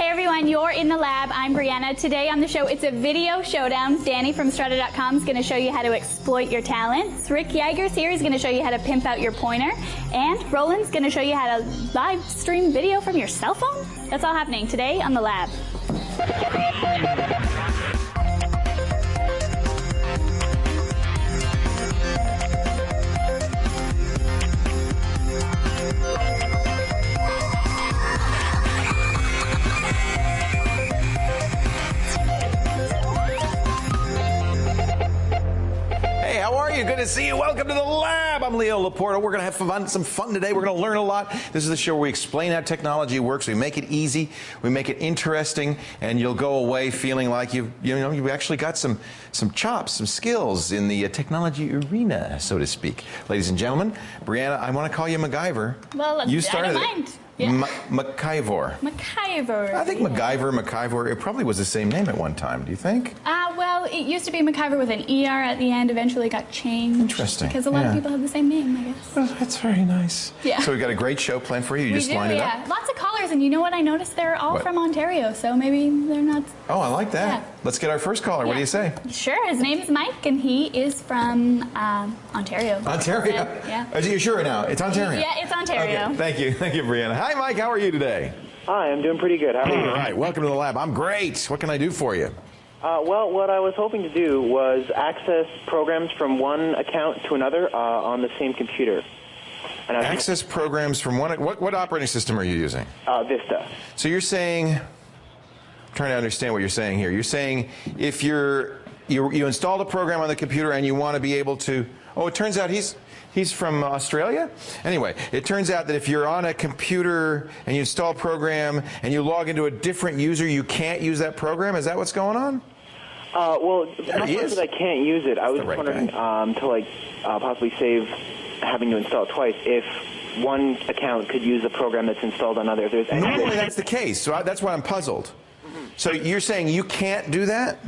Hey everyone, you're in the lab. I'm Brianna. Today on the show, it's a video showdown. Danny from Strata.com is going to show you how to exploit your talents. Rick Yeager's here. He's going to show you how to pimp out your pointer. And Roland's going to show you how to live stream video from your cell phone. That's all happening today on the lab. Good to see you. Welcome to the lab. I'm Leo Laporte. We're going to have some fun today. We're going to learn a lot. This is the show where we explain how technology works. We make it easy. We make it interesting, and you'll go away feeling like you've actually got some chops, some skills in the technology arena, so to speak. Ladies and gentlemen, Brianna, I want to call you MacGyver. Well, you started I don't mind. Yeah. MacIvor. MacIvor. I think MacGyver, it probably was the same name at one time. Do you think? Well, it used to be MacIvor with an ER at the end. Eventually got changed. Interesting. Because a lot of people have the same name, I guess. Well, that's very nice. Yeah. So we've got a great show planned for you. You we just do, lined it up? Yeah. Lots of callers, and you know what I noticed? They're all from Ontario, so maybe they're not... Oh, I like that. Yeah. Let's get our first caller. What do you say? Sure. His name is Mike, and he is from Ontario. Ontario? Yeah. Are you sure now? It's Ontario? Yeah, it's Ontario. Okay. Thank you. Thank you, Brianna. Hi, Mike. How are you today? Hi, I'm doing pretty good. How are you? All right. Welcome to the lab. I'm great. What can I do for you? Well, what I was hoping to do was access programs from one account to another on the same computer. And access programs from one... What operating system are you using? Vista. So you're saying... I'm trying to understand what you're saying here. You're saying if you installed a program on the computer and you want to be able to... Oh, it turns out he's from Australia? Anyway, it turns out that if you're on a computer and you install a program and you log into a different user, you can't use that program? Is that what's going on? Well, not that I can't use it. I was wondering to possibly save having to install it twice if one account could use a program that's installed on other. Normally that's the case, so that's why I'm puzzled. So you're saying you can't do that?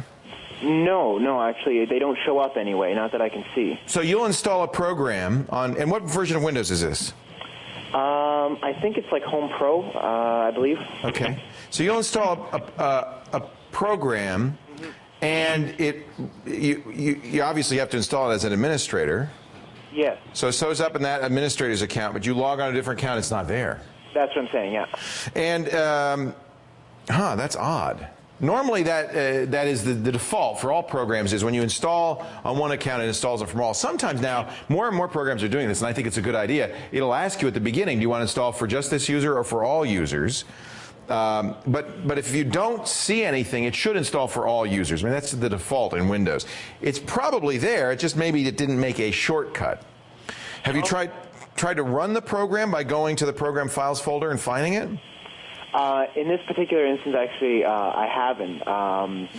No, actually, they don't show up anyway, not that I can see. So you'll install a program on, and what version of Windows is this? I think it's like Home Pro, I believe. Okay. So you'll install a program, and you obviously have to install it as an administrator. Yes. So it shows up in that administrator's account, but you log on a different account, it's not there. That's what I'm saying, yeah. And, that's odd. Normally that is the default for all programs is when you install on one account, it installs them from all. Sometimes now, more and more programs are doing this, and I think it's a good idea. It'll ask you at the beginning, do you want to install for just this user or for all users? But if you don't see anything, it should install for all users. I mean, that's the default in Windows. It's probably there, it just maybe it didn't make a shortcut. Have you tried to run the program by going to the program files folder and finding it? In this particular instance, actually, I haven't.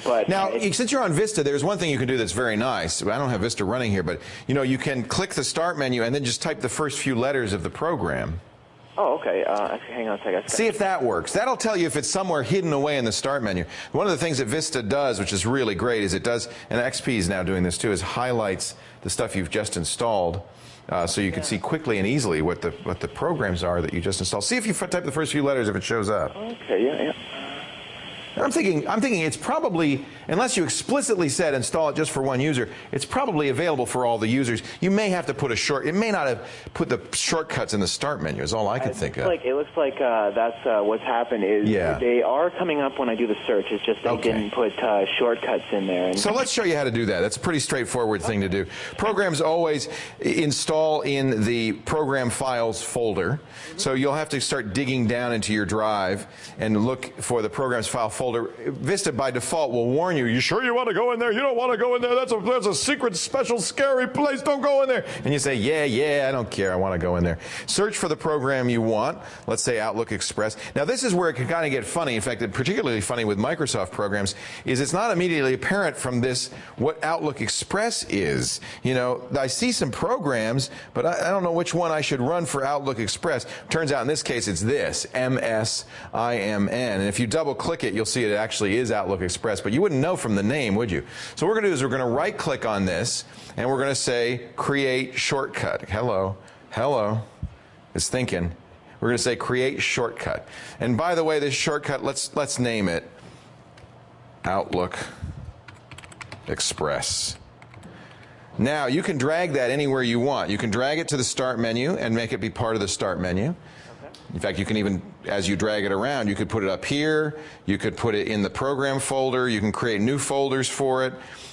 But now, since you're on Vista, there's one thing you can do that's very nice. I don't have Vista running here, but you can click the Start menu and then just type the first few letters of the program. Oh, okay. Actually, hang on a second. See if that works. That'll tell you if it's somewhere hidden away in the Start menu. One of the things that Vista does, which is really great, is it does, and XP is now doing this too, is highlights the stuff you've just installed. So you can see quickly and easily what the programs are that you just installed. See if you type the first few letters if it shows up. Okay, yeah. I'm thinking it's probably, unless you explicitly said install it just for one user, it's probably available for all the users. You may have to put it may not have put the shortcuts in the Start menu is all I could think of. It looks like that's what's happened is they are coming up when I do the search. It's just they didn't put shortcuts in there. So let's show you how to do that. That's a pretty straightforward thing to do. Programs always install in the program files folder. So you'll have to start digging down into your drive and look for the programs file folder. Vista by default will warn you, you sure you want to go in there? You don't want to go in there. That's a secret, special, scary place. Don't go in there. And you say, yeah, I don't care. I want to go in there. Search for the program you want. Let's say Outlook Express. Now, this is where it can kind of get funny. In fact, it's particularly funny with Microsoft programs is it's not immediately apparent from this what Outlook Express is. I see some programs, but I don't know which one I should run for Outlook Express. Turns out in this case, it's this, MSIMN. And if you double click it, you'll see it actually is Outlook Express, but you wouldn't know from the name, would you? So what we're going to do is we're going to right click on this and we're going to say create shortcut. Hello. It's thinking. We're going to say create shortcut. And by the way, this shortcut, let's name it Outlook Express. Now, you can drag that anywhere you want. You can drag it to the Start menu and make it be part of the Start menu. In fact, you can even, as you drag it around, you could put it up here, you could put it in the program folder, you can create new folders for it.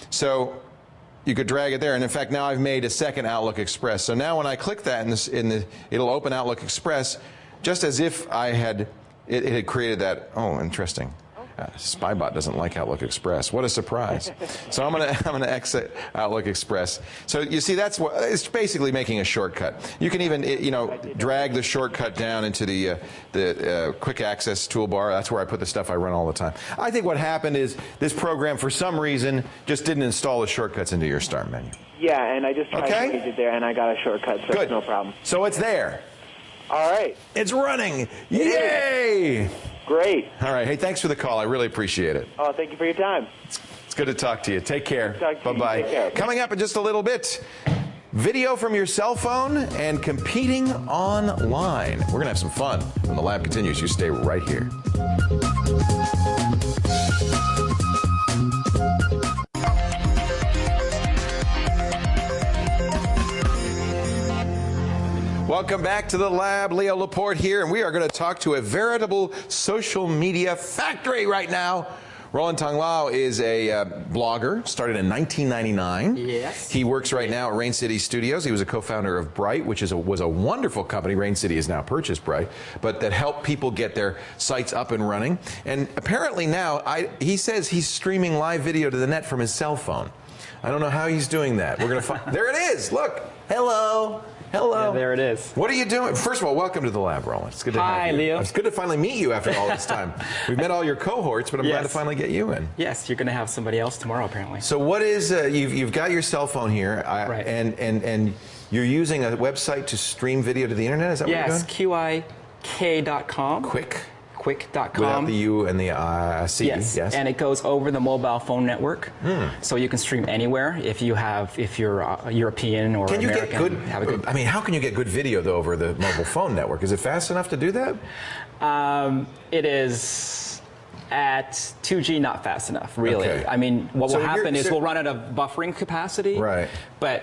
So you could drag it there, and in fact, now I've made a second Outlook Express. So now when I click that, it'll open Outlook Express just as if it had created that. Oh, interesting. Spybot doesn't like Outlook Express. What a surprise. So I'm gonna exit Outlook Express. So you see, that's what it's basically making a shortcut. You can even drag the shortcut down into the quick access toolbar. That's where I put the stuff I run all the time. I think what happened is this program, for some reason, just didn't install the shortcuts into your Start menu. Yeah, and I just tried to use it there, and I got a shortcut, so Good. it's no problem. So it's there. All right. It's running. Yay! Great. All right. Hey, thanks for the call. I really appreciate it. Oh, thank you for your time. It's good to talk to you. Take care. Bye-bye. Take care. Coming up in just a little bit, video from your cell phone and competing online. We're going to have some fun when the lab continues. You stay right here. Welcome back to the lab. Leo Laporte here, and we are going to talk to a veritable social media factory right now. Roland Tong Lao is a blogger, started in 1999. Yes. He works right now at Rain City Studios. He was a co-founder of Bright, which was a wonderful company. Rain City has now purchased Bright, but that helped people get their sites up and running. And apparently now, he says he's streaming live video to the net from his cell phone. I don't know how he's doing that. We're going to find. There it is. Look. Hello. Hello. Yeah, there it is. What are you doing? First of all, welcome to the lab, Roland. It's good to have you. Hi, Leo. It's good to finally meet you after all this time. We've met all your cohorts, but I'm glad to finally get you in. Yes, you're going to have somebody else tomorrow, apparently. So what is, you've got your cell phone here, right. and you're using a website to stream video to the internet? Is that what you're doing? Yes, QIK.com. Quick.com. Without the U and the C. Yes, and it goes over the mobile phone network, so you can stream anywhere if you're European or can you American. Get good? I mean, how can you get good video though over the mobile phone network? Is it fast enough to do that? It is. At 2G, not fast enough, really. Okay. I mean, what will happen is we'll run out of buffering capacity. Right. But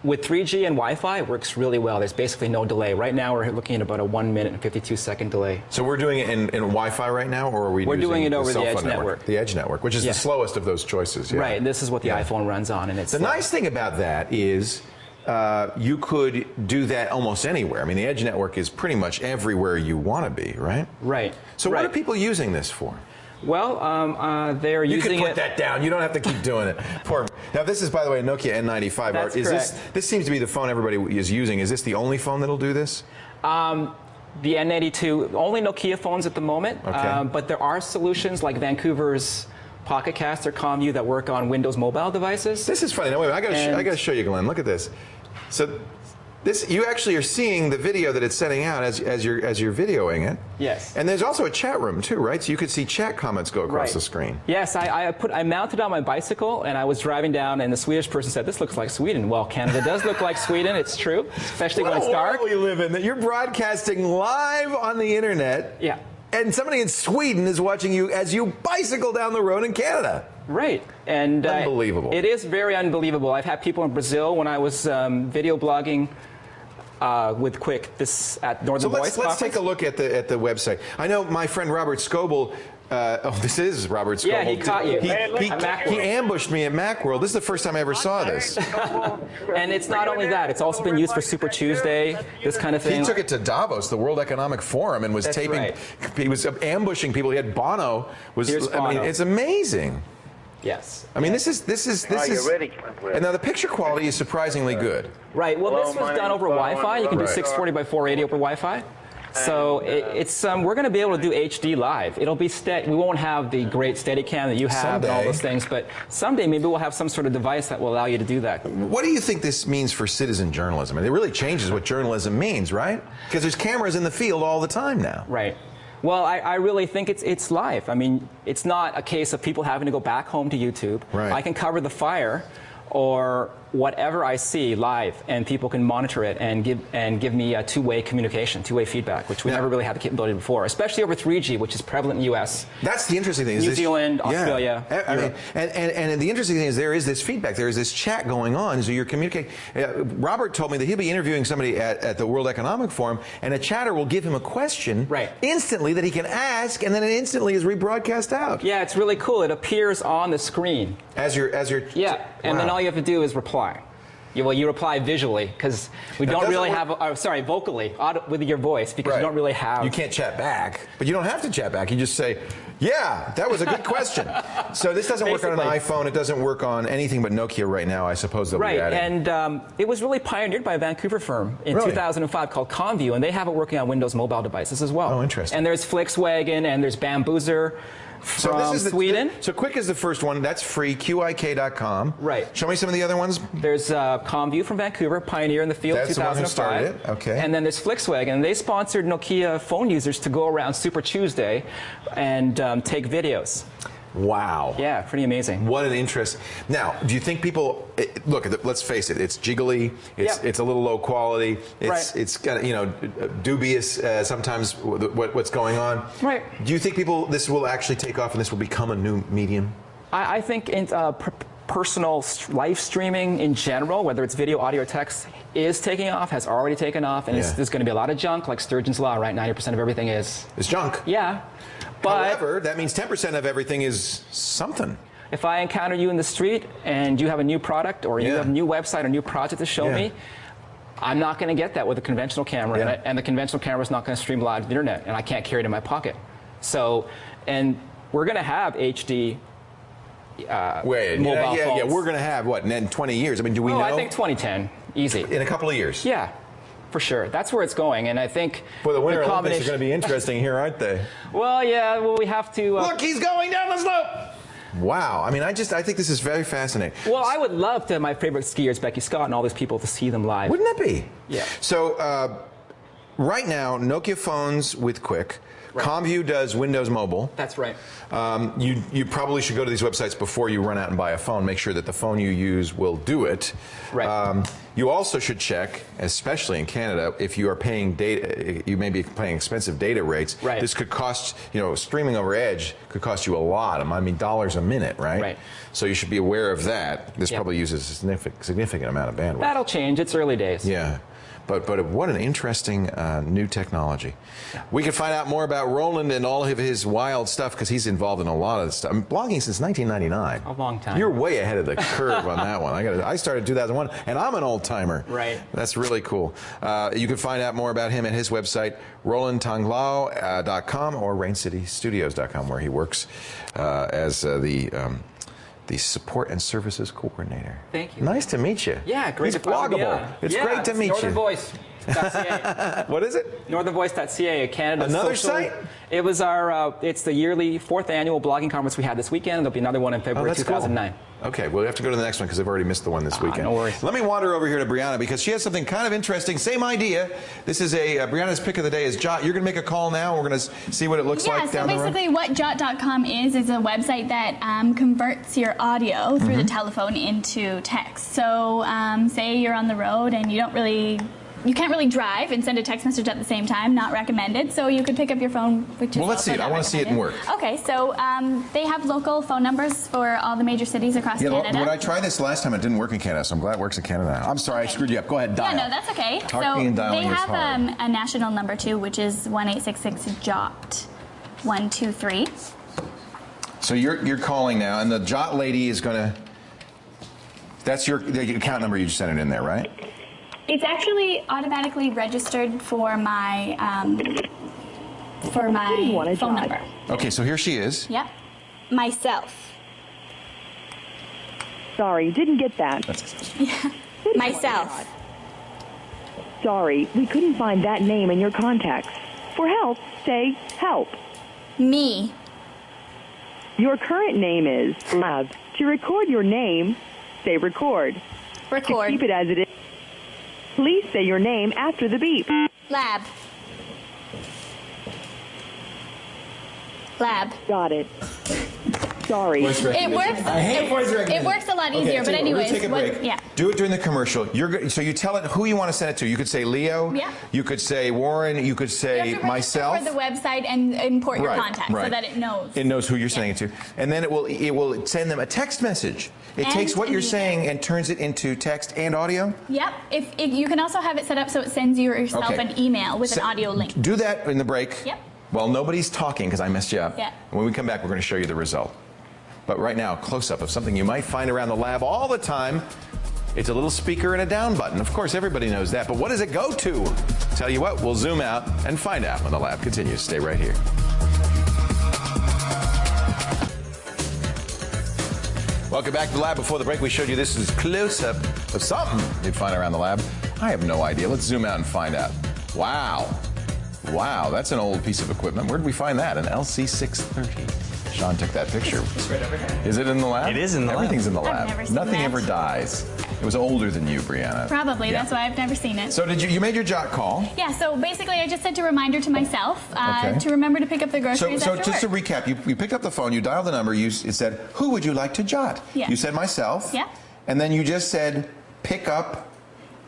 with 3G and Wi-Fi, it works really well. There's basically no delay. Right now, we're looking at about a 1 minute and 52-second delay. So we're doing it in Wi-Fi right now, or are we? We're using doing it over the the Edge network? network. The Edge network, which is the slowest of those choices. Yeah. Right. And this is what the iPhone runs on, and it's the nice thing about that is you could do that almost anywhere. I mean, the Edge network is pretty much everywhere you want to be, right? Right. So what are people using this for? Well, they're using it. You can put that down. You don't have to keep doing it. Now, this is, by the way, a Nokia N95. That's correct. This seems to be the phone everybody is using. Is this the only phone that'll do this? The N82, only Nokia phones at the moment. Okay. But there are solutions like Vancouver's Pocket Cast or ComU that work on Windows mobile devices. This is funny. Now, wait, I got to show you, Glenn. Look at this. So, you actually are seeing the video that it's sending out as you're videoing it. Yes. And there's also a chat room too, right? So you could see chat comments go across the screen. Yes, I mounted on my bicycle and I was driving down, and the Swedish person said, "This looks like Sweden." Well, Canada does look like Sweden. It's true, especially when it's dark. What a world we live in. That you're broadcasting live on the internet. Yeah. And somebody in Sweden is watching you as you bicycle down the road in Canada. Right. And unbelievable. It is very unbelievable. I've had people in Brazil when I was video blogging. With Quick, at Northern Voice. So let's take a look at the website. I know my friend Robert Scoble. This is Robert Scoble. Yeah, he caught you. He ambushed me at Macworld. This is the first time I ever saw this. And it's not only that; it's also been used for Super Tuesday, this kind of thing. He took it to Davos, the World Economic Forum, and was taping. Right. He was ambushing people. He had Bono. Here's Bono. I mean, it's amazing. Yes. I mean, this is. And now the picture quality is surprisingly good. Right. Well, this was done over Wi-Fi. You can do 640 by 480 over Wi-Fi. So we're going to be able to do HD live. It'll be we won't have the great Steadicam that you have and all those things, but someday maybe we'll have some sort of device that will allow you to do that. What do you think this means for citizen journalism? I mean, it really changes what journalism means, right? Because there's cameras in the field all the time now. Right. Well, I really think it's live. I mean, it's not a case of people having to go back home to YouTube. Right. I can cover the fire or whatever I see live, and people can monitor it and give me a two-way communication, two-way feedback, which we never really had the capability before, especially over 3G, which is prevalent in the U.S. That's the interesting thing. New Zealand, Australia. I mean, and the interesting thing is there is this feedback. There is this chat going on, so you're communicating. Robert told me that he'll be interviewing somebody at the World Economic Forum, and a chatter will give him a question instantly that he can ask, and then it instantly is rebroadcast out. Yeah, it's really cool. It appears on the screen. As your and then all you have to do is reply. You reply visually because we don't really have, vocally, with your voice, because you don't really have. You can't chat back, but you don't have to chat back. You just say, yeah, that was a good question. So this doesn't work on an iPhone. It doesn't work on anything but Nokia right now, I suppose they'll be adding. And it was really pioneered by a Vancouver firm in 2005 called ComView, and they have it working on Windows mobile devices as well. Oh, interesting. And there's Flixwagon, and there's Bamboozer. So this is Sweden. So Quick is the first one. That's free, QIK.com. Right. Show me some of the other ones. There's ComView from Vancouver, pioneer in the field, That's 2005. the one who started it. Okay. And then there's Flixwagon, and they sponsored Nokia phone users to go around Super Tuesday and take videos. Wow. Yeah, pretty amazing. What an interest. Now, do you think people look? Let's face it. It's jiggly. It's a little low quality. It's got dubious sometimes what's going on. Right. Do you think this will actually take off and this will become a new medium? I think personal live streaming in general, whether it's video, audio, or text, is taking off. Has already taken off, and there's going to be a lot of junk, like Sturgeon's Law. Right, 90% of everything is junk. Yeah. But however, that means 10% of everything is something. If I encounter you in the street and you have a new product or you have a new website or new project to show me, I'm not going to get that with a conventional camera, and the conventional camera is not going to stream live to the internet, and I can't carry it in my pocket. So, and we're going to have HD mobile phones. We're going to have what in 20 years? I mean, do we know? I think 2010, easy. In a couple of years. Yeah. For sure. That's where it's going, and I think the Winter Olympics are going to be interesting here, aren't they? Well, we have to... Look, he's going down the slope! Wow. I mean, I think this is very fascinating. Well, I would love to, my favorite skiers, Becky Scott, and all these people, to see them live. Wouldn't that be? Yeah. So, right now, Nokia phones with Quick. ComView does Windows Mobile. That's right. You probably should go to these websites before you run out and buy a phone. Make sure that the phone you use will do it. Right. You also should check, especially in Canada, if you are paying data. You may be paying expensive data rates. Right. This could cost, streaming over Edge could cost you a lot. I mean, dollars a minute, right? Right. So you should be aware of that. This probably uses a significant amount of bandwidth. That'll change. It's early days. Yeah. But what an interesting new technology. We can find out more about Roland and all of his wild stuff because he's involved in a lot of this stuff. I'm blogging since 1999. A long time. You're way ahead of the curve on that one. I started in 2001, and I'm an old timer. Right. That's really cool. You can find out more about him at his website, rolandtanglao.com or raincitystudios.com, where he works as the support and services coordinator. Thank you. Nice to meet you. Yeah, great. It's bloggable. It's great to meet you. Northern Voice.ca. What is it? NorthernVoice.ca, Canada. Another site? It was it's the yearly 4th annual blogging conference we had this weekend. There'll be another one in February 2009. Cool. Okay, we'll have to go to the next one because I've already missed the one this weekend. No worries. Let me wander over here to Brianna because she has something kind of interesting. Same idea. This is Brianna's pick of the day is Jot. You're going to make a call now. We're going to see what it looks like down the road. So basically what Jot.com is a website that converts your audio through the telephone into text. So say you're on the road and you can't really drive and send a text message at the same time, not recommended. So you could pick up your phone, which is Well, let's see it. I want to see it in work. Okay, so they have local phone numbers for all the major cities across Canada. When I tried this last time, it didn't work in Canada, so I'm glad it works in Canada now. I'm sorry, I screwed you up. Go ahead, dial. Yeah, no, that's okay. Talking and dialing they have is hard. a national number too, which is 1-866-JOT 123. So you're calling now, and the Jot lady is going to. That's the account number. You just sent it in there, right? It's actually automatically registered for my phone number. Okay, so here she is. Yep. Myself. Sorry, didn't get that. Yeah. Myself. Sorry, we couldn't find that name in your contacts. For help, say help. Me. Your current name is Love. To record your name, say record. Record. To keep it as it is, please say your name after the beep. Lab. Lab. Got it. Sorry. It works. It works a lot easier. But anyways, take a break. yeah. Do it during the commercial. So you tell it who you want to send it to. You could say Leo. Yeah. You could say Warren. You could say you have to myself. register for the website and import your contact so that it knows. It knows who you're sending it to, and then it will send them a text message. It takes what you're saying and turns it into text and audio. Yep. If you can also have it set up so it sends yourself an email with an audio link. Do that in the break. Yep. Well, nobody's talking because I messed you up. Yeah. When we come back, we're going to show you the result. But right now, a close-up of something you might find around the lab all the time. It's a little speaker and a down button. Of course, everybody knows that. But what does it go to? Tell you what, we'll zoom out and find out when the lab continues. Stay right here. Welcome back to the lab. Before the break, we showed you this is close-up of something you'd find around the lab. I have no idea. Let's zoom out and find out. Wow. Wow, that's an old piece of equipment. Where did we find that? An LC630. Sean took that picture. It's right over here. Is it in the lab? It is in the lab. Everything's in the lab. I've never seen Nothing that. ever dies. It was older than you, Brianna. Probably. Yeah. That's why I've never seen it. So did you made your jot call? Yeah, so basically I just sent a reminder to myself to remember to pick up the groceries So after just work. to recap, you picked up the phone, you dialed the number, it said, who would you like to jot? Yeah. You said myself. Yeah. And then you just said, pick up.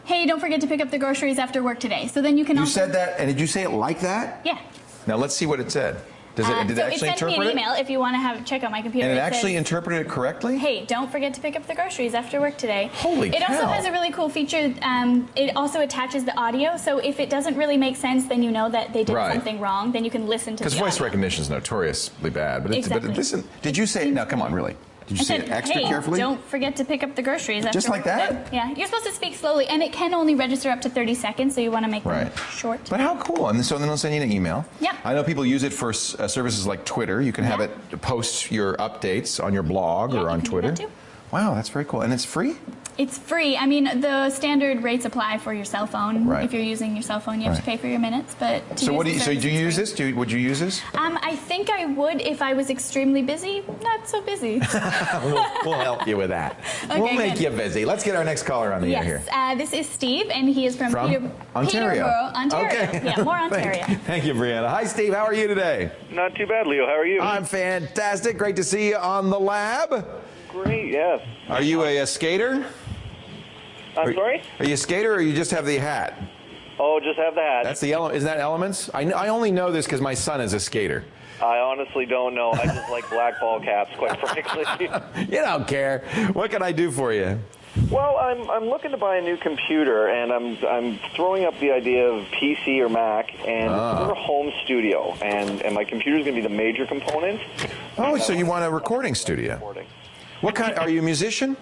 Hey, don't forget to pick up the groceries after work today. So then you can You also... said that, and did you say it like that? Yeah. Now let's see what it said. Did it actually it sent me interpret an it? email if you want to check out my computer. And it It actually says, interpreted it correctly? hey, don't forget to pick up the groceries after work today. Holy It cow. also has a really cool feature. It also attaches the audio, so if it doesn't really make sense, then you know that they did something wrong. Then you can listen to the Because voice audio. recognition is notoriously bad. But, Exactly. but listen, did you say, now come on, really? Did you I say said, it extra hey, carefully? don't forget to pick up the groceries after Just like work that? today. Yeah, you're supposed to speak slowly, and it can only register up to 30 seconds, so you want to make them short. But how cool. And so then they'll send you an email. Yep. I know people use it for services like Twitter. You can have it post your updates on your blog or on you can do Twitter. that too. Wow, that's very cool. And it's free? It's free. I mean, the standard rates apply for your cell phone. Right. If you're using your cell phone, you have to pay for your minutes. But So do you use this? Would you use this? I think I would if I was extremely busy. Not so busy. we'll help you with that. Okay, we'll make good. you busy. Let's get our next caller on the air here. Yes, this is Steve, and he is from Ontario. Peterborough, Ontario. Okay. Yeah, more Ontario. Thank you, Brianna. Hi, Steve. How are you today? Not too bad, Leo. How are you? I'm fantastic. Great to see you on the lab. Great, yes. Are you a skater? I'm sorry? Are you a skater or you just have the hat? Oh, just have the hat. That's the element. Is that elements? I only know this because my son is a skater. I honestly don't know. I just like black ball caps, quite frankly. You don't care. What can I do for you? Well, I'm looking to buy a new computer, and I'm throwing up the idea of PC or Mac, and for a home studio, and my computer's going to be the major component. Oh, so you want a recording studio? What kind? Are you a musician?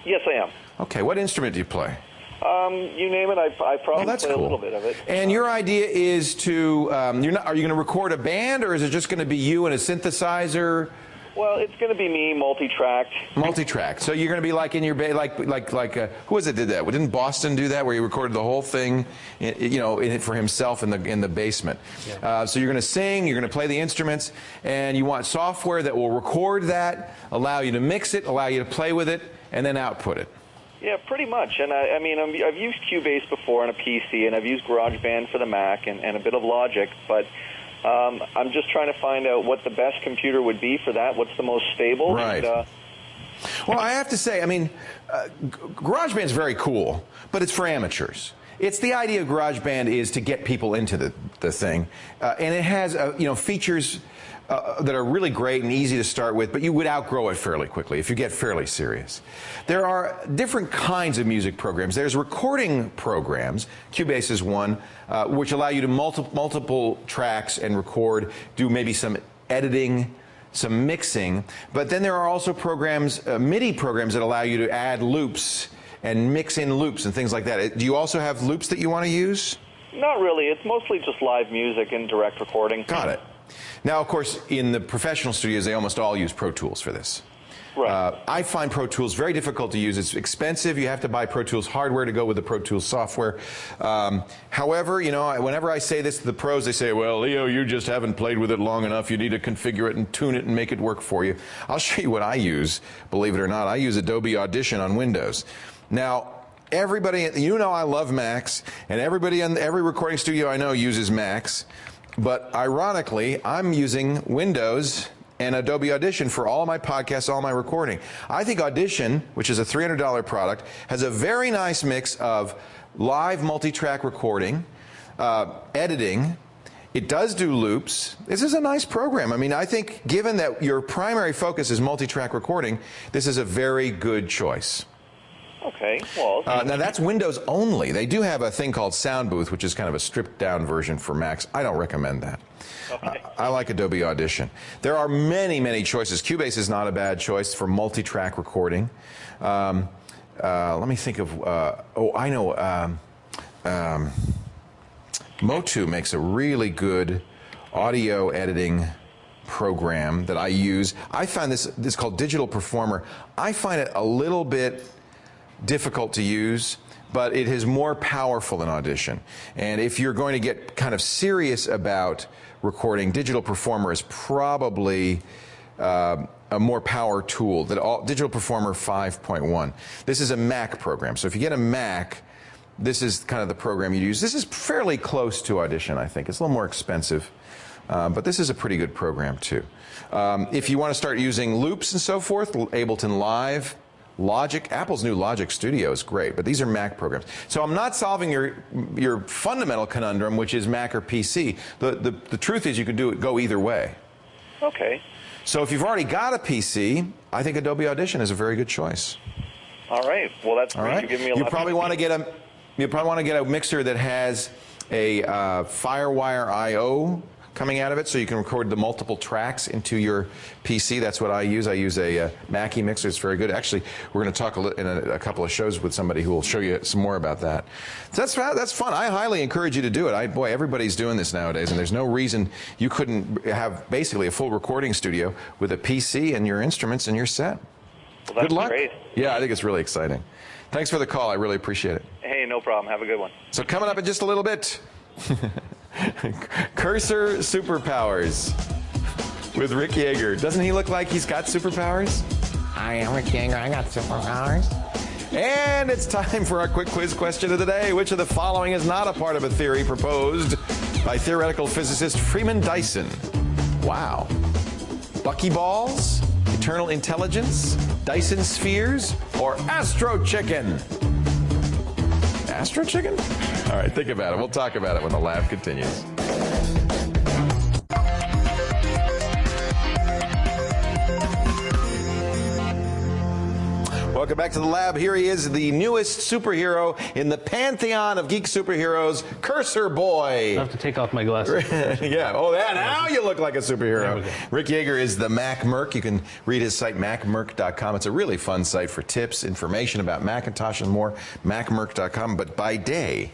Yes, I am. Okay. What instrument do you play? You name it. I probably that's play cool. a little bit of it. And your idea is to are you going to record a band, or is it just going to be you and a synthesizer? Well, it's going to be me, multi-tracked. Multi-track. So you're going to be like in your who was it did that? Didn't Boston do that, where he recorded the whole thing, in it for himself in the basement? Yeah. So you're going to sing, you're going to play the instruments, and you want software that will record that, allow you to mix it, allow you to play with it, and then output it. Yeah, pretty much. And I mean, I've used Cubase before on a PC, and I've used GarageBand for the Mac, and a bit of Logic, but I'm just trying to find out what the best computer would be for that. What's the most stable? Right. And, well, I have to say, I mean, GarageBand's very cool, but it's for amateurs. It's the idea of GarageBand is to get people into the thing, and it has features that are really great and easy to start with, but you would outgrow it fairly quickly if you get fairly serious. There are different kinds of music programs. There's recording programs. Cubase is one, which allow you to multiple tracks and record, do maybe some editing, some mixing. But then there are also programs, MIDI programs, that allow you to add loops and mix in loops and things like that. Do you also have loops that you want to use? Not really. It's mostly just live music and direct recording. Got it. Now, of course, in the professional studios, they almost all use Pro Tools for this. Right. I find Pro Tools very difficult to use. It's expensive. You have to buy Pro Tools hardware to go with the Pro Tools software. However, whenever I say this to the pros, they say, well, Leo, you just haven't played with it long enough. You need to configure it and tune it and make it work for you. I'll show you what I use, believe it or not. I use Adobe Audition on Windows. Now, everybody, I love Macs, and everybody in every recording studio I know uses Macs. But ironically, I'm using Windows and Adobe Audition for all my podcasts, all my recording. I think Audition, which is a $300 product, has a very nice mix of live multi-track recording, editing. It does do loops. This is a nice program. I mean, I think given that your primary focus is multi-track recording, this is a very good choice. Okay, well... now, that's Windows only. They do have a thing called Sound Booth, which is kind of a stripped-down version for Macs. I don't recommend that. Okay. I like Adobe Audition. There are many, many choices. Cubase is not a bad choice for multi-track recording. Let me think of... I know... Motu makes a really good audio editing program that I use. I find this is called Digital Performer. I find it a little bit difficult to use, but it is more powerful than Audition. And if you're going to get kind of serious about recording, Digital Performer is probably a more power tool. Digital Performer 5.1. This is a Mac program. So if you get a Mac, this is kind of the program you use. This is fairly close to Audition, I think. It's a little more expensive, but this is a pretty good program, too. If you want to start using loops and so forth, Ableton Live, Logic, Apple's new Logic Studio is great, but these are Mac programs. So I'm not solving your fundamental conundrum, which is Mac or PC. The truth is you can go either way. Okay. So if you've already got a PC, I think Adobe Audition is a very good choice. All right. Well, that's great. All right. You give me a lot. You probably want to get a mixer that has a FireWire I/O coming out of it, so you can record the multiple tracks into your PC. That's what I use. I use a Mackie mixer. It's very good. Actually, we're going to talk in a couple of shows with somebody who will show you some more about that. So that's fun. I highly encourage you to do it. Boy, everybody's doing this nowadays, and there's no reason you couldn't have basically a full recording studio with a PC and your instruments and your set. Well, that's good luck. Great. Yeah, I think it's really exciting. Thanks for the call. I really appreciate it. Hey, no problem. Have a good one. So coming up in just a little bit, Cursor Superpowers with Rick Yeager. Doesn't he look like he's got superpowers? I am Rick Yeager. I got superpowers. And it's time for our quick quiz question of the day. Which of the following is not a part of a theory proposed by theoretical physicist Freeman Dyson? Wow. Buckyballs, eternal intelligence, Dyson spheres, or Astro Chicken? Astro Chicken? All right, think about it. We'll talk about it when the lab continues. Welcome back to the lab. Here he is, the newest superhero in the pantheon of geek superheroes, Cursor Boy. I have to take off my glasses. Yeah. Oh, now you look like a superhero. Rick Yeager is the Mac Merc. You can read his site, macmerc.com. It's a really fun site for tips, information about Macintosh and more, macmerc.com. But by day,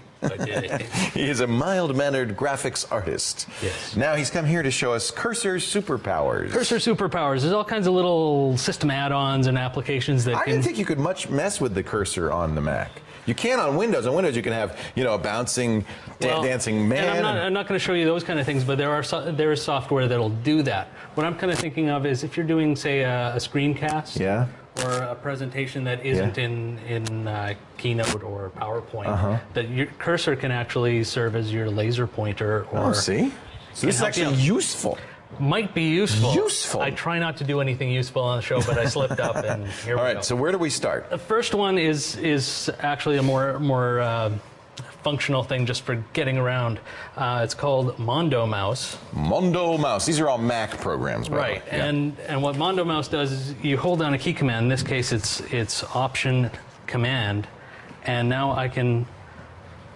he is a mild-mannered graphics artist. Yes. Now he's come here to show us Cursor Superpowers. Cursor Superpowers. There's all kinds of little system add-ons and applications that I didn't think you could much mess with the cursor on the Mac. You can on Windows. On Windows, you can have, a bouncing, dancing man. And I'm not going to show you those kind of things, but there is software that'll do that. What I'm kind of thinking of is if you're doing, say, a screencast. Yeah. Or a presentation that isn't in Keynote or PowerPoint, that your cursor can actually serve as your laser pointer. Or see? So this is actually useful. Might be useful. Useful. I try not to do anything useful on the show, but I slipped up, and here we go. All right, so where do we start? The first one is actually a more functional thing just for getting around. It's called Mondo Mouse. Mondo Mouse. These are all Mac programs, by the way. Right, and what Mondo Mouse does is you hold down a key command. In this case, it's Option Command, and now I can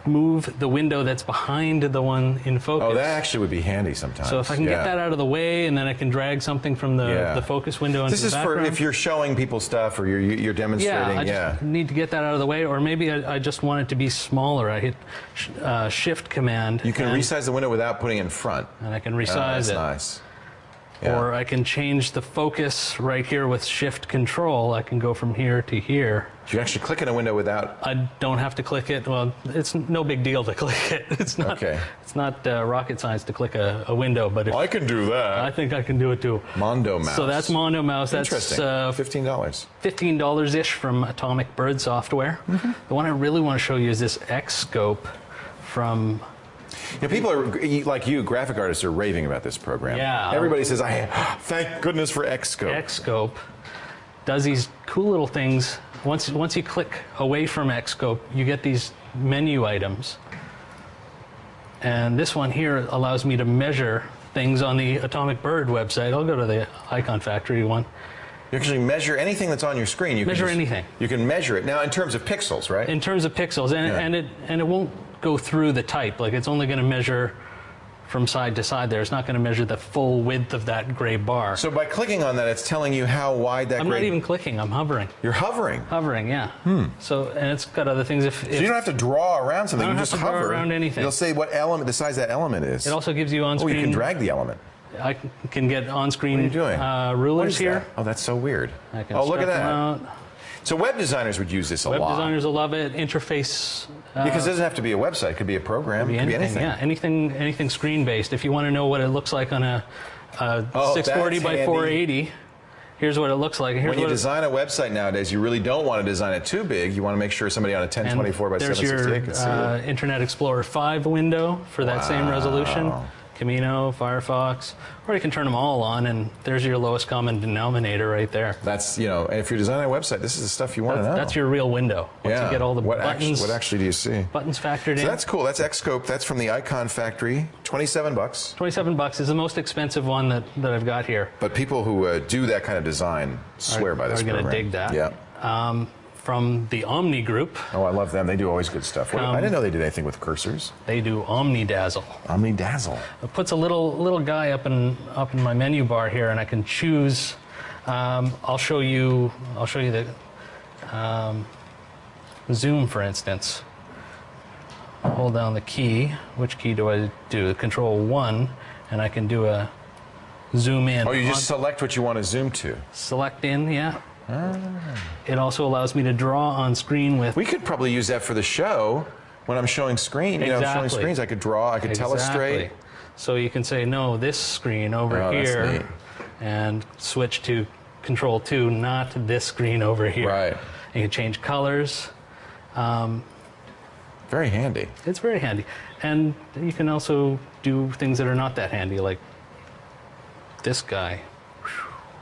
move the window that's behind the one in focus. Oh, that actually would be handy sometimes. So if I can get that out of the way, and then I can drag something from the focus window into the background. This is for if you're showing people stuff or you're demonstrating. I just need to get that out of the way, or maybe I just want it to be smaller. I hit Shift Command. You can resize the window without putting it in front. And I can resize that's it. Nice. Yeah. Or I can change the focus right here with Shift Control. I can go from here to here. Do you actually click in a window without? I don't have to click it. Well, it's no big deal to click it. It's not. Okay. It's not rocket science to click a window. But I can do that. I think I can do it too. Mondo Mouse. So that's Mondo Mouse. Interesting. That's $15. $15-ish from Atomic Bird Software. The one I really want to show you is this X Scope from You know, people are like you, graphic artists are raving about this program. Yeah. Everybody says, thank goodness for Xscope. Xscope does these cool little things. Once you click away from Xscope, you get these menu items. And this one here allows me to measure things on the Atomic Bird website. I'll go to the Icon Factory one. You actually measure anything that's on your screen. You measure anything. You can measure it. Now, in terms of pixels, right? In terms of pixels, and it won't go through the type. Like, it's only going to measure from side to side there. It's not going to measure the full width of that gray bar. So by clicking on that, it's telling you how wide that I'm not even clicking. I'm hovering. You're hovering? Hovering, yeah. So, and it's got other things. So you don't have to draw around something. You just hover. Draw around anything. It'll say what element, the size that element is. It also gives you on-screen. Oh, you can drag the element. I can get on-screen rulers what is here. That? Oh, that's so weird. I can look at that. Out. So web designers would use this a lot. Web designers will love it. Interface. Because it doesn't have to be a website. It could be a program. It could be anything. Yeah, anything screen-based. If you want to know what it looks like on a 640 by 480, here's what it looks like. Here's when you design a website nowadays, you really don't want to design it too big. You want to make sure somebody on a 1024 by 768 can see it. There's your Internet Explorer 5 window for that same resolution. Camino, Firefox, or you can turn them all on, and there's your lowest common denominator right there. That's, you know, and if you're designing a website, this is the stuff you want to know. That's your real window. Once you get all the buttons. What actually do you see? Buttons factored in. So that's cool. That's Xscope. That's from the Icon Factory. $27. $27 is the most expensive one that I've got here. But people who do that kind of design swear by this program. Are going to dig that. Yeah. From the Omni Group. Oh, I love them. They do always good stuff. I didn't know they did anything with cursors. They do Omnidazzle. Omnidazzle. It puts a little guy up in my menu bar here, and I can choose. I'll show you the zoom, for instance. Hold down the key. Which key do I do? Control 1, and I can do a zoom in. Oh, you just select what you want to zoom to. Select in, yeah. It also allows me to draw on screen with. We could probably use that for the show when I'm showing screen. You know, showing screens. I could draw. I could telestrate. So you can say no, this screen over here, and switch to Control 2, not this screen over here. Right. You can change colors. Very handy. It's very handy, and you can also do things that are not that handy, like this guy.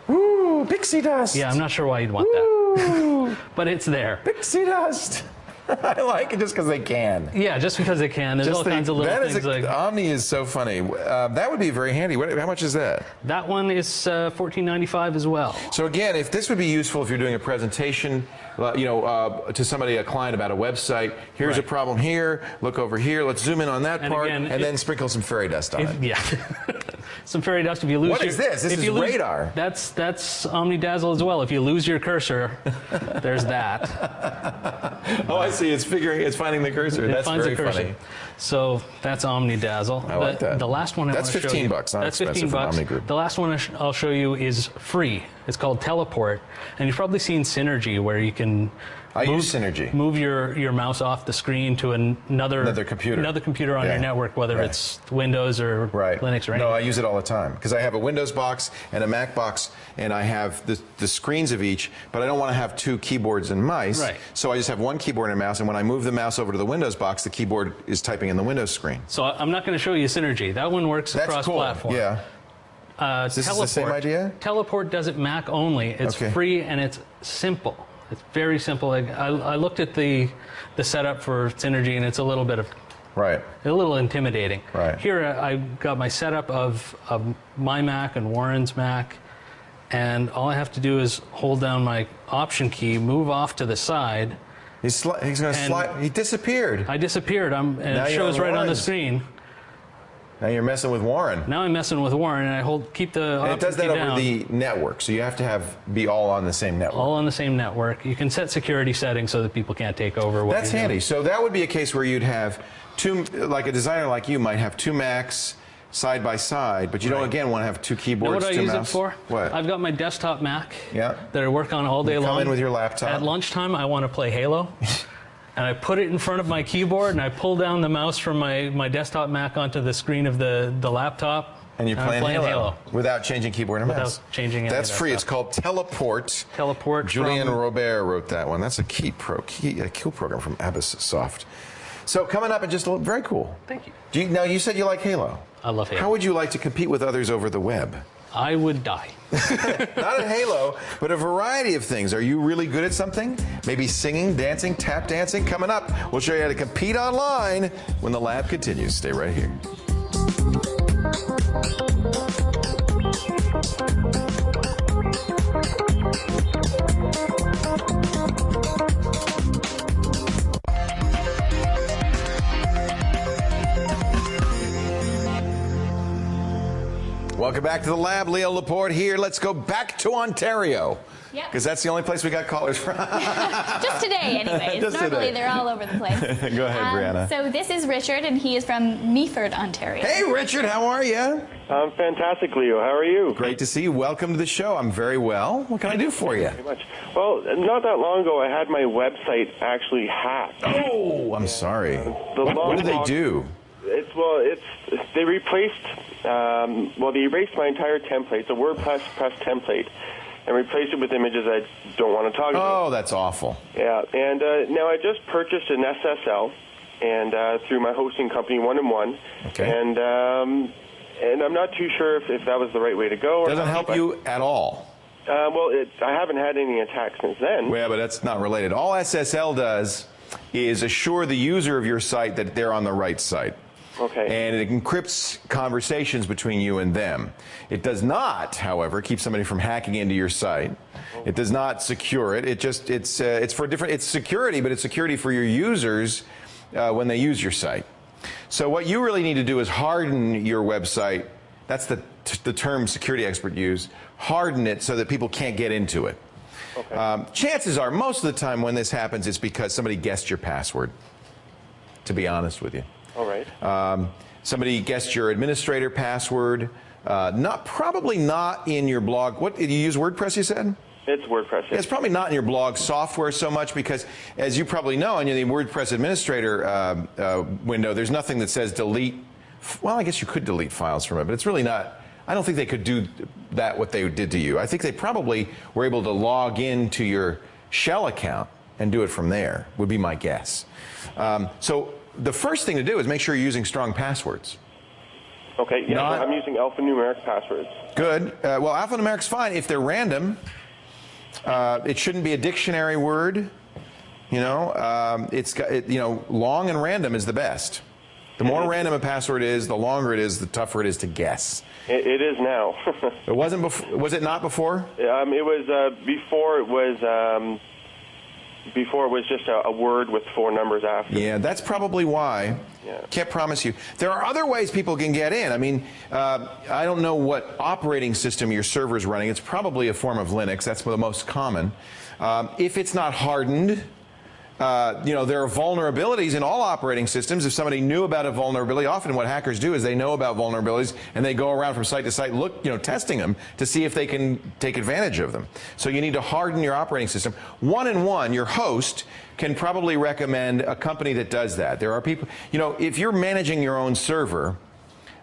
Ooh, pixie dust. Yeah, I'm not sure why you'd want that. But it's there. Pixie dust. I like it just because they can. Yeah, just because they can. There's all kinds of little things like... Omni is so funny. That would be very handy. How much is that? That one is $14.95 as well. So again, if this would be useful if you're doing a presentation, to somebody, a client about a website, here's a problem here, look over here, let's zoom in on that part, and then sprinkle some fairy dust on it. Yeah. Some fairy dust if you lose What is this? This is radar. That's Omnidazzle as well. If you lose your cursor, there's that. Oh, I see. It's finding the cursor. That's very funny. So that's Omnidazzle. I like that. The last one I want to show you. That's $15. That's $15. The last one I'll show you is free. It's called Teleport, and you've probably seen Synergy, where you can. Use Synergy. Move your mouse off the screen to another computer on your network, whether it's Windows or Linux or anything. No, I use it all the time because I have a Windows box and a Mac box, and I have the screens of each, but I don't want to have two keyboards and mice. Right. So I just have one keyboard and mouse, and when I move the mouse over to the Windows box, the keyboard is typing in the Windows screen. So I'm not going to show you Synergy. That one works across platform. Yeah. This is the same idea? Teleport does it Mac only. It's free and it's simple. It's very simple. I looked at the setup for Synergy, and it's a little bit of a little intimidating. Right. Here I got my setup of my Mac and Warren's Mac, and all I have to do is hold down my Option key, move off to the side. He's going to slide. He disappeared. I disappeared. And it shows right on the screen. Now you're messing with Warren. Now I'm messing with Warren, and I keep the Option key down. It does that over the network, so you have to be all on the same network. All on the same network. You can set security settings so that people can't take over what That's you're handy. doing. So that would be a case where you'd have like a designer like you might have two Macs side by side, but you don't again want to have two keyboards, what I use it for? What? I've got my desktop Mac that I work on all day long. Come in with your laptop. At lunchtime, I want to play Halo. And I put it in front of my keyboard, and I pull down the mouse from my desktop Mac onto the screen of the laptop. And you're playing Halo without changing keyboard and mouse. Without changing any That's free. It's called Teleport. Teleport. Julian Robert wrote that one. That's a cool program from Abyss Soft. So coming up in just a little, very cool. Thank you. Now, you said you like Halo. I love Halo. How would you like to compete with others over the web? I would die. Not at Halo, but a variety of things. Are you really good at something? Maybe singing, dancing, tap dancing? Coming up, we'll show you how to compete online when the lab continues. Stay right here. Welcome back to the lab. Leo Laporte here. Let's go back to Ontario. Yep. Because that's the only place we got callers from. Just today, anyways. Just Normally, today. they're all over the place. Go ahead, Brianna. So this is Richard, and he is from Meaford, Ontario. Hey, Richard, how are you? I'm fantastic, Leo. How are you? Great to see you. Welcome to the show. I'm very well. What can I do for you? Thank you very much. Well, not that long ago, I had my website actually hacked. Oh, I'm sorry. What did they do? They replaced, they erased my entire template, the WordPress template, and replaced it with images I don't want to talk about. Oh, that's awful. Yeah, and now I just purchased an SSL, and through my hosting company, 1&1. Okay. And I'm not too sure if that was the right way to go. Doesn't help you at all. I haven't had any attacks since then. Yeah, but that's not related. All SSL does is assure the user of your site that they're on the right site. Okay. And it encrypts conversations between you and them. It does not, however, keep somebody from hacking into your site. It does not secure it. It's for different. It's security, but it's security for your users when they use your site. So what you really need to do is harden your website. That's the term security expert use. Harden it so that people can't get into it. Okay. Chances are, most of the time when this happens, it's because somebody guessed your password. To be honest with you. All right. Somebody guessed your administrator password. Probably not in your blog. What did you use? WordPress? You said. It's WordPress. It's probably not in your blog software so much because, as you probably know, in the WordPress administrator window, there's nothing that says delete. Well, I guess you could delete files from it, but it's really not. I don't think they could do that, what they did to you. I think they probably were able to log into your shell account and do it from there, would be my guess. So the first thing to do is make sure you're using strong passwords. Okay, yeah, I'm using alphanumeric passwords. Good. Well, alphanumeric's fine if they're random. It shouldn't be a dictionary word. Long and random is the best. The more random a password is, the longer it is, the tougher it is to guess. It is now. It wasn't before. Was it not before? It was before. Before it was just a word with 4 numbers after. Yeah, that's probably why. Yeah. Can't promise you. There are other ways people can get in. I mean, I don't know what operating system your server is running. It's probably a form of Linux. That's the most common. If it's not hardened, there are vulnerabilities in all operating systems. If somebody knew about a vulnerability, often what hackers do is they know about vulnerabilities and they go around from site to site, testing them to see if they can take advantage of them. So you need to harden your operating system. 1&1, your host, can probably recommend a company that does that. There are people, if you're managing your own server,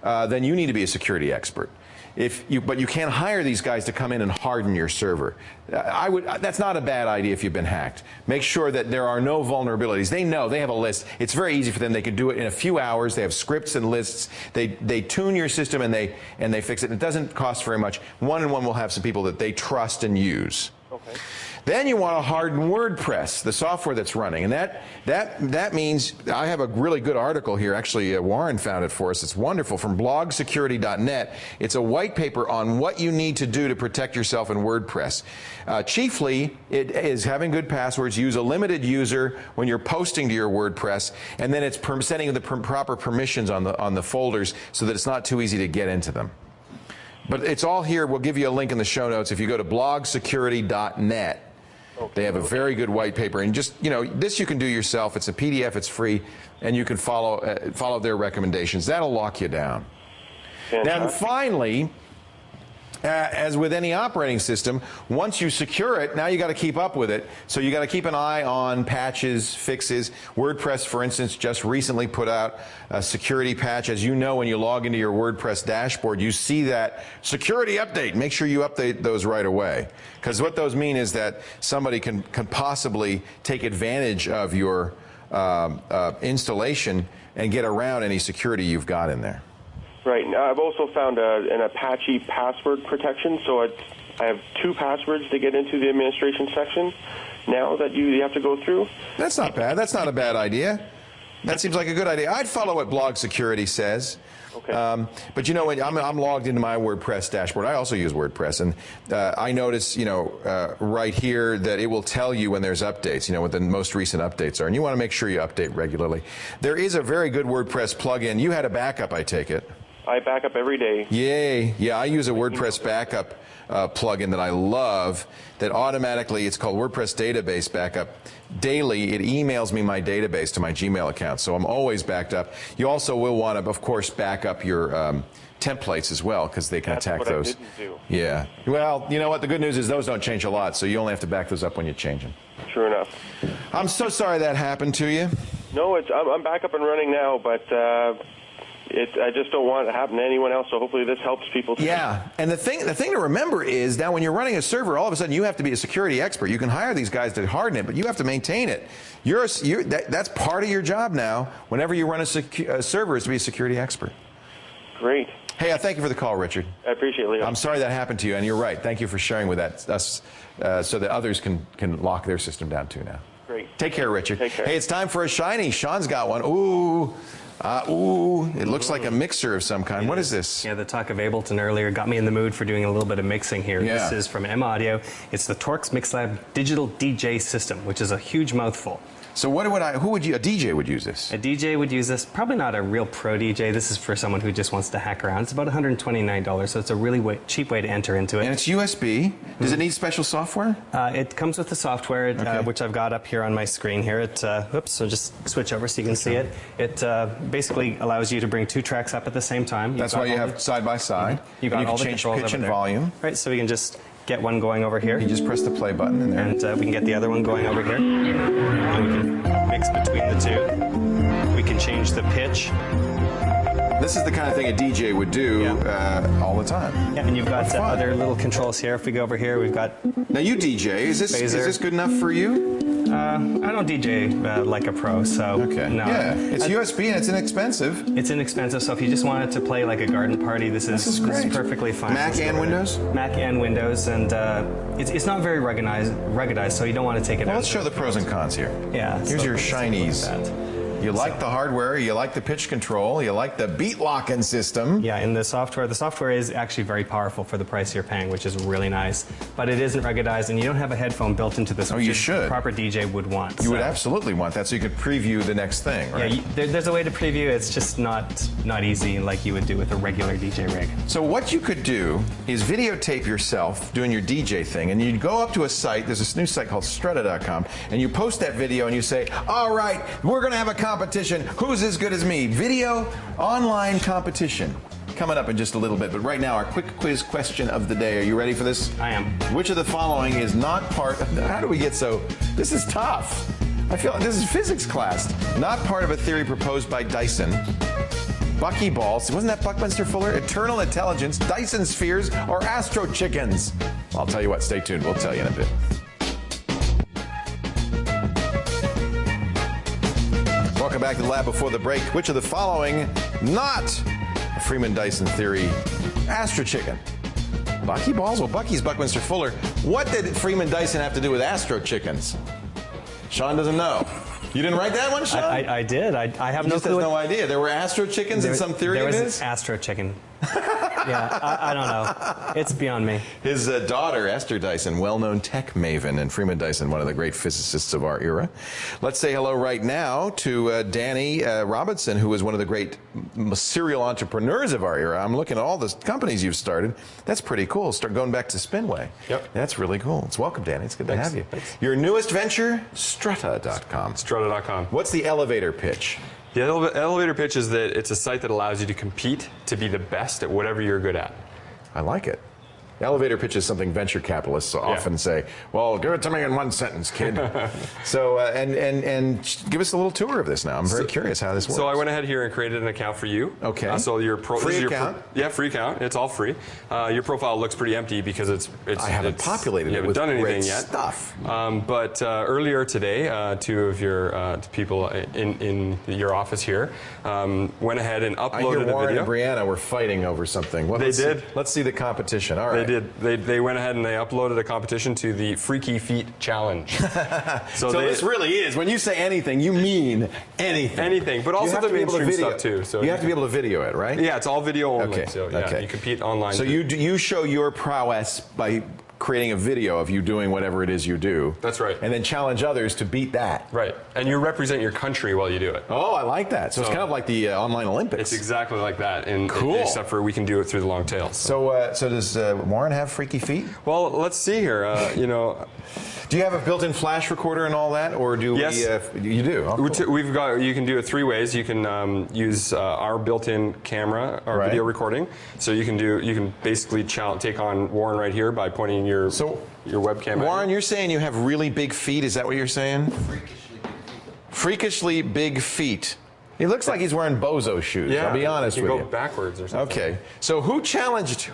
then you need to be a security expert. But you can't hire these guys to come in and harden your server. That's not a bad idea if you've been hacked. Make sure that there are no vulnerabilities. They know, they have a list. It's very easy for them. They can do it in a few hours. They have scripts and lists. They tune your system and they fix it. It doesn't cost very much. 1&1 will have some people that they trust and use. Okay. Then you want to harden WordPress, the software that's running. And that means, I have a really good article here. Actually, Warren found it for us. It's wonderful, from blogsecurity.net. It's a white paper on what you need to do to protect yourself in WordPress. Chiefly, it is having good passwords, use a limited user when you're posting to your WordPress, and then it's setting the proper permissions on the folders so that it's not too easy to get into them. But it's all here. We'll give you a link in the show notes. If you go to blogsecurity.net, they have a very good white paper. And just, this you can do yourself. It's a PDF. It's free. And you can follow their recommendations. That'll lock you down. Now, finally, as with any operating system, once you secure it, now you got to keep up with it. So you got to keep an eye on patches, fixes. WordPress, for instance, just recently put out a security patch. As you know, when you log into your WordPress dashboard, you see that security update. Make sure you update those right away, because what those mean is that somebody can possibly take advantage of your installation and get around any security you've got in there. Right. Now, I've also found an Apache password protection, so I have 2 passwords to get into the administration section now that you have to go through. That's not bad. That's not a bad idea. That seems like a good idea. I'd follow what blog security says. Okay. But you know, when I'm logged into my WordPress dashboard, I also use WordPress, and I notice, right here that it will tell you when there's updates, what the most recent updates are, and you want to make sure you update regularly. There is a very good WordPress plugin. You had a backup, I take it. I back up every day. Yay. Yeah, I use a WordPress backup plugin that I love that automatically, it's called WordPress Database Backup. Daily, it emails me my database to my Gmail account, so I'm always backed up. You also will want to, of course, back up your templates as well, because they can attack those. I didn't do. Yeah. Well, you know what? The good news is those don't change a lot, so you only have to back those up when you change them. True enough. I'm so sorry that happened to you. No, I'm back up and running now, but I just don't want it to happen to anyone else, so hopefully this helps people too. Yeah, and the thing to remember is now when you're running a server, all of a sudden you have to be a security expert. You can hire these guys to harden it, but you have to maintain it. That's part of your job now, whenever you run a server, is to be a security expert. Great. Hey, thank you for the call, Richard. I appreciate it, Leo. I'm sorry that happened to you, and you're right. Thank you for sharing with us so that others can lock their system down too now. Great. Take care, Richard. Take care. Hey, it's time for a shiny. Sean's got one. Ooh. It looks like a mixer of some kind. What is this? Yeah, the talk of Ableton earlier got me in the mood for doing a little bit of mixing here. Yeah. This is from M Audio. It's the Torx MixLab Digital DJ System, which is a huge mouthful. So a DJ would use this? A DJ would use this. Probably not a real pro DJ. This is for someone who just wants to hack around. It's about $129, so it's a really cheap way to enter into it. And it's USB. Does it need special software? It comes with the software, which I've got up here on my screen here. So just switch over so you can see it. It basically allows you to bring 2 tracks up at the same time. That's why you have side by side. You can change pitch and volume. Right, so we can just get one going over here. You just press the play button in there. And we can get the other one going over here. And we can mix between the 2. We can change the pitch. This is the kind of thing a DJ would do all the time. Yeah, and you've got other little controls here. If we go over here, we've got... Now you DJ. Is this good enough for you? I don't DJ like a pro, so okay. No. Yeah, it's USB and it's inexpensive. It's inexpensive, so if you just wanted to play like a garden party, this is perfectly fine. Mac and Windows? Mac and Windows, and it's not very ruggedized, so you don't want to take it out. Let's show the pros and cons here. Yeah. Here's your shinies. You like the hardware, you like the pitch control, you like the beat locking system. Yeah, in the software is actually very powerful for the price you're paying, which is really nice. But it isn't ruggedized, and you don't have a headphone built into this, which you should. A proper DJ would want. You would absolutely want that, so you could preview the next thing, right? Yeah, there's a way to preview. It's just not easy like you would do with a regular DJ rig. So what you could do is videotape yourself doing your DJ thing, and you'd go up to a site, there's this new site called Strata.com, and you post that video and you say, all right, we're going to have a competition. Who's as good as me? Video online competition. Coming up in just a little bit, but right now our quick quiz question of the day. Are you ready for this? I am. Which of the following is not part of, how do we get so, this is tough. I feel like this is physics class. Not part of a theory proposed by Dyson. Buckyballs, wasn't that Buckminster Fuller? Eternal intelligence, Dyson spheres, or astro chickens? I'll tell you what, stay tuned, we'll tell you in a bit. Welcome back to the lab before the break. Which of the following not a Freeman Dyson theory? Astro chicken. Buckyballs? Well, Bucky's Buckminster Fuller. What did Freeman Dyson have to do with astro chickens? Sean doesn't know. You didn't write that one, Sean? I did. I have no clue. He just has no idea. There were astro chickens in some theory of his? There was an astro chicken. Yeah, I don't know. It's beyond me. His daughter, Esther Dyson, well-known tech maven, and Freeman Dyson, one of the great physicists of our era. Let's say hello right now to Danny Robinson, who is one of the great serial entrepreneurs of our era. I'm looking at all the companies you've started. That's pretty cool. Start going back to Spinway. Yep. That's really cool. It's welcome, Danny. It's good to have you. Thanks. Your newest venture, Strata.com. Strata.com. What's the elevator pitch? The elevator pitch is that it's a site that allows you to compete to be the best at whatever you're good at. I like it. Elevator pitch is something venture capitalists often say. Well, give it to me in one sentence, kid. So, and give us a little tour of this now. I'm very curious how this works. So I went ahead here and created an account for you. Okay. So your free account? Free account. It's all free. Your profile looks pretty empty because it's I haven't populated it with done anything yet. Stuff. But earlier today, two of your people in your office here went ahead and uploaded I hear a Warren video. and Brianna were fighting over something. Well, let's see the competition. All right. They went ahead and they uploaded a competition to the Freaky Feet Challenge. So this really is, when you say anything, you mean anything. Anything, but also the mainstream stuff too. So you have to be able to video it, right? Yeah, it's all video only. Okay. So you compete online. So you show your prowess by creating a video of you doing whatever it is you do. That's right. And then challenge others to beat that. Right. And you represent your country while you do it. Oh, I like that. So it's kind of like the online Olympics. It's exactly like that. Cool. Except for we can do it through the long tail. So does Warren have freaky feet? Well, let's see here. Do you have a built-in flash recorder and all that, or do yes. you do? Oh, cool. We've got. You can do it three ways. You can use our built-in camera or video recording. So you can basically take on Warren right here by pointing your webcam. Warren, you're saying you have really big feet? Is that what you're saying? Freakishly big feet. He looks like he's wearing bozo shoes. Yeah, I'll be honest with you. Go backwards or something. Okay. So who challenged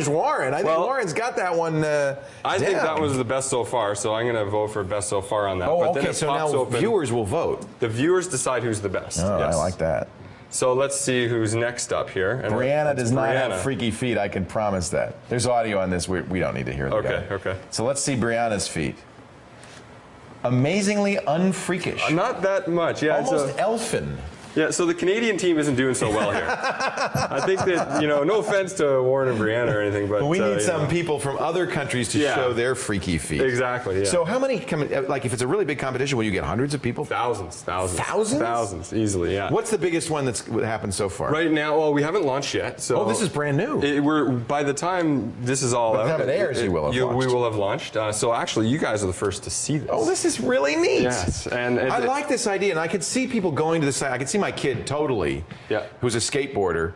Warren? I think Warren's got that one. I think that was the best so far. So I'm going to vote for best so far on that. Oh, but okay. Then So now viewers will vote. The viewers decide who's the best. Oh, yes. I like that. So let's see who's next up here. And Brianna does not have freaky feet. I can promise that. There's audio on this. We don't need to hear that. Okay. So let's see Brianna's feet. Amazingly unfreakish. Not that much. Yeah. Almost elfin. Yeah, so the Canadian team isn't doing so well here. I think that, no offense to Warren and Brianna or anything, but we need some people from other countries to show their freaky feet. Exactly, yeah. So how many, like if it's a really big competition, will you get hundreds of people? Thousands. Thousands? Thousands, easily, yeah. What's the biggest one that's happened so far? Right now, well, we haven't launched yet. So this is brand new. By the time this is all out, by the time it airs, we will have launched. So actually, you guys are the first to see this. Oh, this is really neat. Yes, and I like this idea, and I could see people going to the site. I could see my kid totally. Yeah. Who's a skateboarder.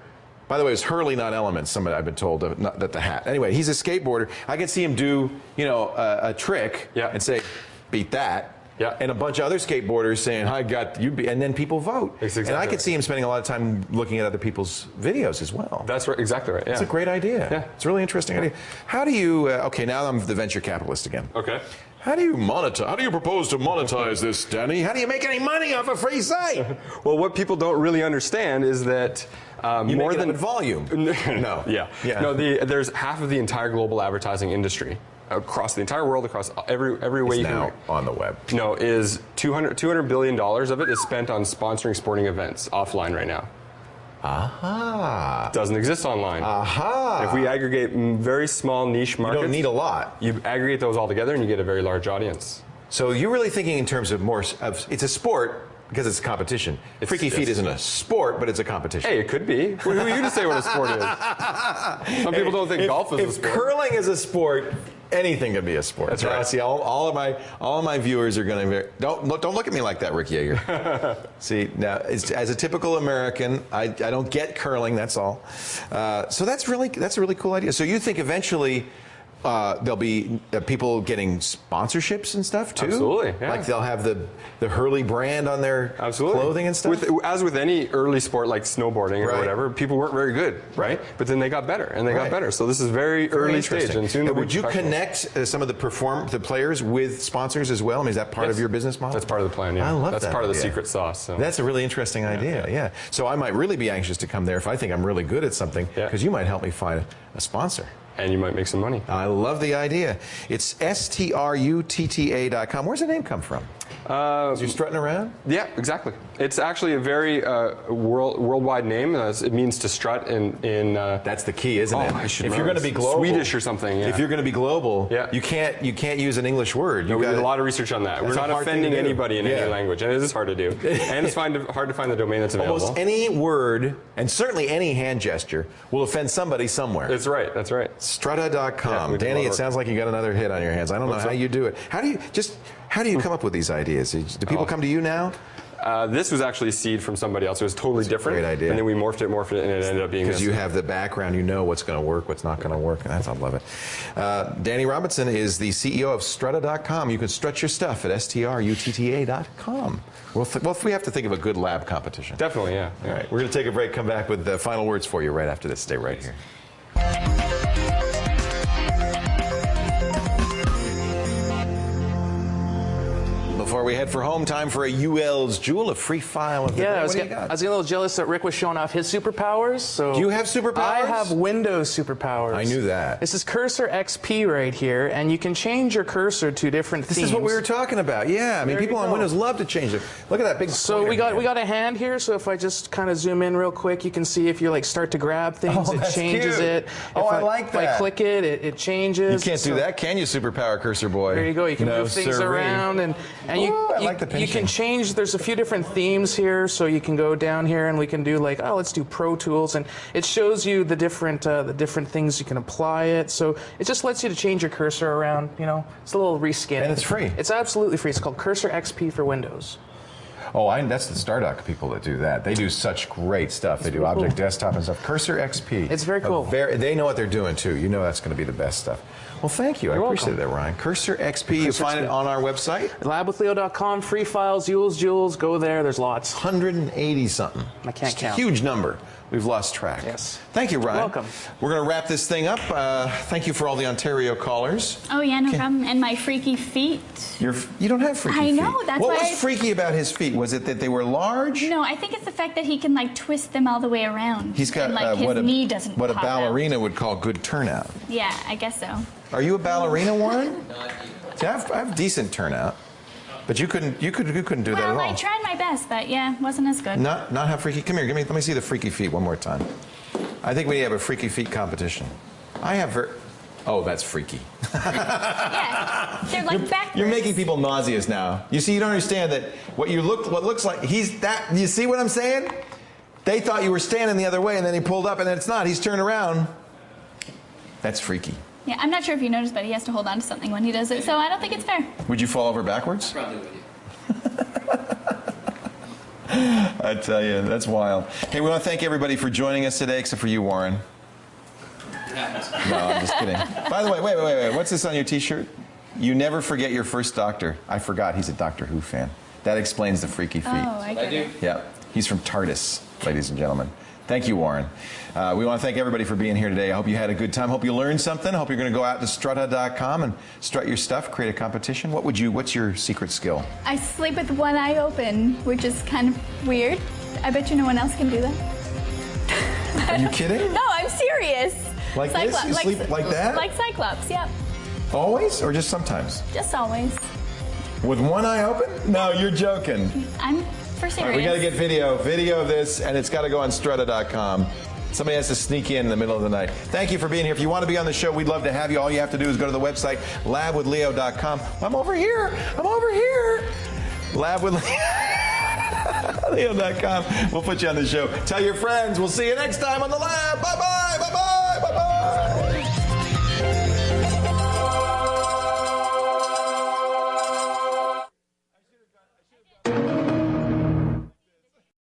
By the way, it's Hurley, not Elements. Somebody I've been told that the hat. Anyway, he's a skateboarder. I can see him do, a trick and say, "Beat that." Yeah. And a bunch of other skateboarders saying, "I got you," and then people vote. Exactly. And I could see him spending a lot of time looking at other people's videos as well. That's right. Exactly right. Yeah. It's a great idea. Yeah. It's a really interesting idea. How do you? Okay, now I'm the venture capitalist again. Okay. How do you monetize? How do you propose to monetize this, Danny? How do you make any money off a free site? Well, what people don't really understand is that more than volume. No. Yeah. No. There's half of the entire global advertising industry across the entire world, across every way you now can. On the web. No, is $200 billion of it is spent on sponsoring sporting events offline right now. Aha. Doesn't exist online. Aha. If we aggregate very small niche markets, you don't need a lot. You aggregate those all together and you get a very large audience. So you're really thinking in terms of it's a sport because it's a competition. Freaky Feet isn't a sport, but it's a competition. Hey, it could be. Who are you to say what a sport is? Some people don't think golf is a sport. If curling is a sport, anything could be a sport. That's right. See, all of my viewers are going to don't look at me like that, Rick Yeager. See, now as a typical American, I don't get curling. That's all. So that's a really cool idea. So you think eventually there'll be people getting sponsorships and stuff too? Absolutely. Yeah. Like they'll have the Hurley brand on their clothing and stuff? As with any early sport like snowboarding or whatever, people weren't very good, right? But then they got better and they got better. So this is very early stage. And soon would you connect some of the players with sponsors as well? I mean, is that part of your business model? That's part of the plan, yeah. I love that. That's part of the secret sauce. So. That's a really interesting idea, yeah. So I might really be anxious to come there if I think I'm really good at something, because you might help me find a sponsor. And you might make some money. I love the idea. It's strutta.com. Where's the name come from? Is you strutting around? Yeah, exactly. It's actually a very worldwide name. It means to strut in that's the key, isn't it? If you're going to be global, Swedish or something. Yeah. If you're going to be global, you can't use an English word. We did a lot of research on that. We're not offending anybody in any language, and it is hard to do. And it's hard to find the domain that's available. Almost any word, and certainly any hand gesture, will offend somebody somewhere. That's right. That's right. Strutta.com. Danny, it sounds like you got another hit on your hands. I don't know how you do it. How do you come up with these ideas? Do people come to you now? This was actually a seed from somebody else. It was totally different. Great idea. And then we morphed it, and it ended up being because this. you have the background, you know what's going to work, what's not going to work, and I love it. Danny Robinson is the CEO of Strutta.com. You can strut your stuff at strutta.com. Well, we have to think of a good lab competition. Definitely, yeah. All right, we're going to take a break, come back with the final words for you right after this. Stay right here. Before we head for home, time for a UL's Jewel, a free file of the day. I was getting a little jealous that Rick was showing off his superpowers. So do you have superpowers? I have Windows superpowers. I knew that. This is Cursor XP right here, and you can change your cursor to different themes. This is what we were talking about. Yeah, I mean, people on Windows love to change it. Look at that big. So we got a hand here. So if I just kind of zoom in real quick, you can see if you like start to grab things, it changes cute. it. I like that. If I click it, it changes. You can't do that, can you, superpower cursor boy? There you go. You can move things around, and you can change. There's a few different themes here, so you can go down here and we can do like, let's do Pro Tools, and it shows you the different things you can apply it. So it just lets you to change your cursor around. You know, it's a little reskin. And it's free. It's absolutely free. It's called Cursor XP for Windows. Oh, that's the Stardock people that do that. They do such great stuff. They do Object Desktop and stuff. Cursor XP. It's very cool. They know what they're doing too. You know that's going to be the best stuff. Well, thank you. I appreciate that, Ryan. Cursor XP. You find it on our website. Labwithleo.com. Free files. Jewels. Go there. There's lots. 180 something. I can't count. A huge number. We've lost track. Yes. Thank you, Ryan. You're welcome. We're going to wrap this thing up. Thank you for all the Ontario callers. Oh, yeah, no problem. And my freaky feet. You don't have freaky feet. I know. That's what why was freaky about his feet? Was it that they were large? No, I think it's the fact that he can like twist them all the way around. He's got and, his knee doesn't what a pop ballerina out. would call good turnout. Yeah, I guess so. Are you a ballerina, Warren? See, I have decent turnout, but you couldn't do that at all. Well, I tried my best, but yeah, wasn't as good. Not how freaky. Come here, let me see the freaky feet one more time. I think we have a freaky feet competition. I have oh, that's freaky. Yeah, they're like backwards. You're making people nauseous now. You see, you don't understand that what looks like you see what I'm saying? They thought you were standing the other way, and then he pulled up, and then it's not. He's turned around. That's freaky. Yeah, I'm not sure if you noticed, but he has to hold on to something when he does it, so I don't think it's fair. Would you fall over backwards? Probably would. I tell you, that's wild. Hey, we want to thank everybody for joining us today, except for you, Warren. No, I'm just kidding. By the way, wait. What's this on your T-shirt? You never forget your first doctor. I forgot he's a Doctor Who fan. That explains the freaky feet. Oh, I get it. Yeah, he's from TARDIS, ladies and gentlemen. Thank you, Warren. We want to thank everybody for being here today. I hope you had a good time. Hope you learned something. Hope you're going to go out to strutta.com and strut your stuff, create a competition. What's your secret skill? I sleep with one eye open, which is kind of weird. I bet you no one else can do that. Are you kidding? No, I'm serious. Like this? You sleep like that? Like Cyclops, yep. Always or just sometimes? Just always. With one eye open? No, you're joking. I'm for serious. All right, we got to get video of this, and it's got to go on strutta.com. Somebody has to sneak in the middle of the night. Thank you for being here. If you want to be on the show, we'd love to have you. All you have to do is go to the website, labwithleo.com. I'm over here. Labwithleo.com. We'll put you on the show. Tell your friends. We'll see you next time on The Lab. Bye-bye. Bye-bye. Bye-bye.